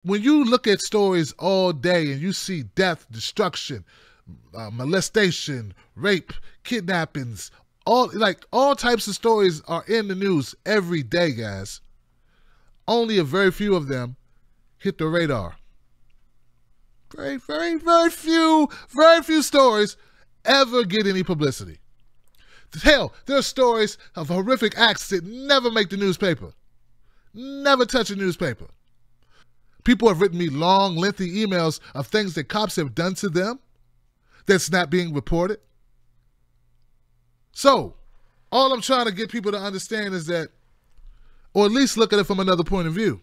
When you look at stories all day and you see death, destruction, molestation, rape, kidnappings, all types of stories are in the news every day, guys. Only a very few of them hit the radar. Very few stories ever get any publicity. Hell, there are stories of horrific acts that never make the newspaper. Never touch a newspaper. People have written me long, lengthy emails of things that cops have done to them that's not being reported. So, all I'm trying to get people to understand is that, or at least look at it from another point of view,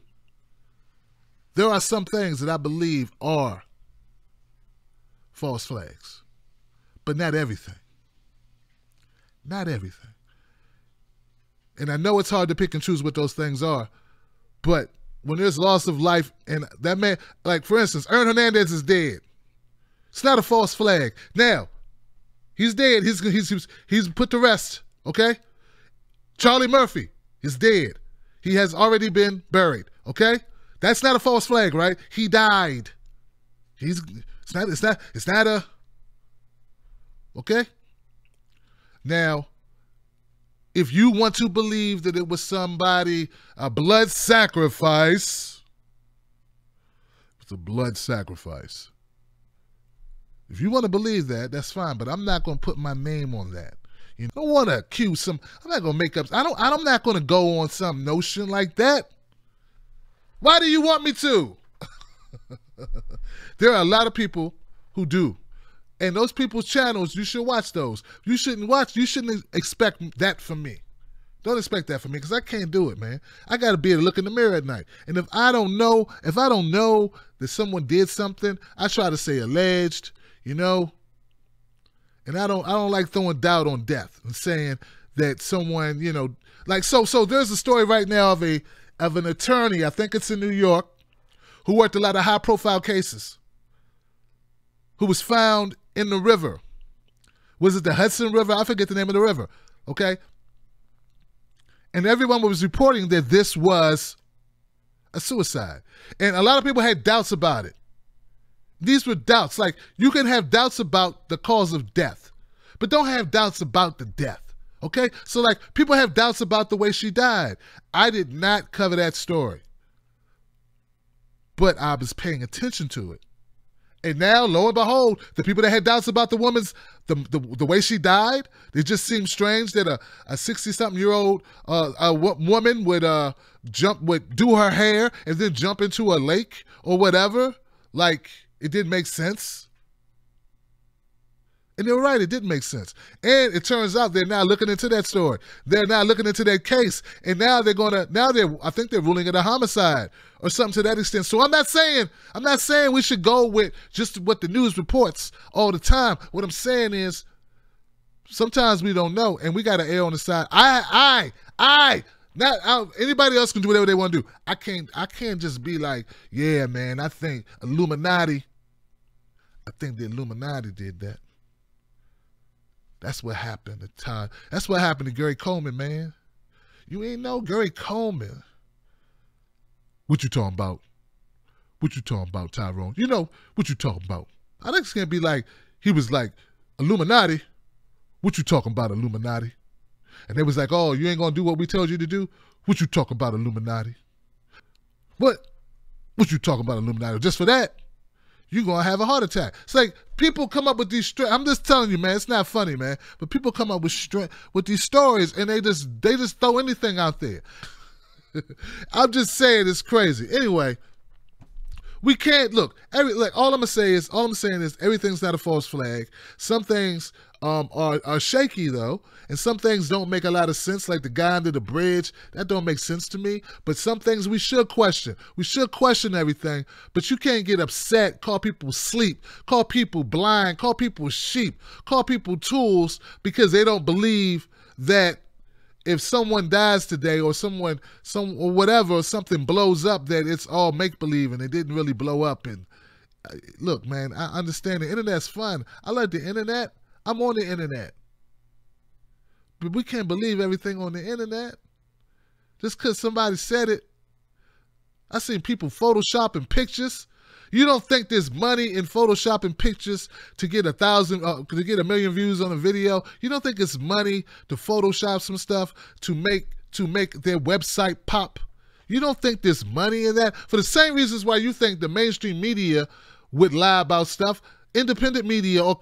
there are some things that I believe are false flags, but not everything. Not everything. And I know it's hard to pick and choose what those things are, but when there's loss of life, and that man, like for instance, Aaron Hernandez is dead. It's not a false flag. Now, he's dead. He's put to rest, okay? Charlie Murphy is dead. He has already been buried, okay? That's not a false flag, right? He died. It's not a, okay? Now, if you want to believe that it was somebody, a blood sacrifice, it's a blood sacrifice. If you want to believe that, that's fine, but I'm not going to put my name on that. You don't want to accuse some, I'm not going to make up, I'm not going to go on some notion like that. Why do you want me to? There are a lot of people who do. And those people's channels, you should watch those. You shouldn't expect that from me. Don't expect that from me because I can't do it, man. I got to be able to look in the mirror at night. And if I don't know that someone did something, I try to say alleged, you know. And I don't like throwing doubt on death and saying that someone, you know, like so there's a story right now of an attorney, I think it's in New York, who worked a lot of high profile cases, who was found in the river. Was it the Hudson River? I forget the name of the river, okay? And everyone was reporting that this was a suicide. And a lot of people had doubts about it. These were doubts. Like, you can have doubts about the cause of death, but don't have doubts about the death, okay? So, like, people have doubts about the way she died. I did not cover that story, but I was paying attention to it. And now, lo and behold, the people that had doubts about the woman's, the way she died, it just seemed strange that a 60-something-year-old woman would do her hair and then jump into a lake or whatever. Like, it didn't make sense. And they were right, it didn't make sense. And it turns out they're now looking into that story. They're now looking into that case. And now I think they're ruling it a homicide or something to that extent. So I'm not saying we should go with just what the news reports all the time. What I'm saying is sometimes we don't know and we got to err on the side. Anybody else can do whatever they want to do. I can't just be like, yeah, man, I think the Illuminati did that. That's what happened to Todd. That's what happened to Gary Coleman, man. You ain't know Gary Coleman. What you talking about? What you talking about, Tyrone? You know what you talking about. I think it's going to be like, he was like, Illuminati? What you talking about, Illuminati? And they was like, oh, you ain't going to do what we told you to do? What you talking about, Illuminati? What you talking about, Illuminati? Just for that, you're going to have a heart attack. It's like people come up with these I'm just telling you, man, it's not funny, man. But people come up with these stories and they just throw anything out there. I'm just saying it's crazy. Anyway, we can't look. All I'm saying is everything's not a false flag. Some things are shaky though, and some things don't make a lot of sense. Like the guy under the bridge, that don't make sense to me. But some things we should question. We should question everything. But you can't get upset, call people sleep, call people blind, call people sheep, call people tools because they don't believe that if someone dies today or something blows up, that it's all make-believe and it didn't really blow up. And look, man, I understand the internet's fun. I like the internet. I'm on the internet. But we can't believe everything on the internet. Just because somebody said it, I seen people photoshopping pictures. You don't think there's money in photoshopping pictures to get 1 million views on a video? You don't think it's money to Photoshop some stuff to make their website pop? You don't think there's money in that? For the same reasons why you think the mainstream media would lie about stuff, independent media or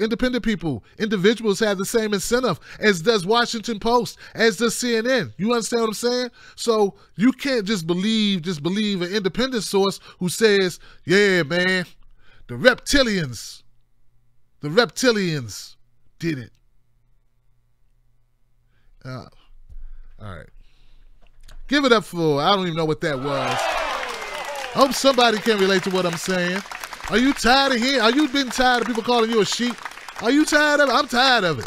independent people, individuals have the same incentive, as does Washington Post, as does CNN. You understand what I'm saying? So you can't just believe an independent source who says, yeah, man, the reptilians did it. All right. Give it up for, I don't even know what that was. I hope somebody can relate to what I'm saying. Are you tired of hearing? Are you been tired of people calling you a sheep? Are you tired of it? I'm tired of it.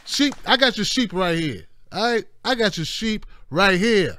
Sheep, I got your sheep right here. All right? I got your sheep right here.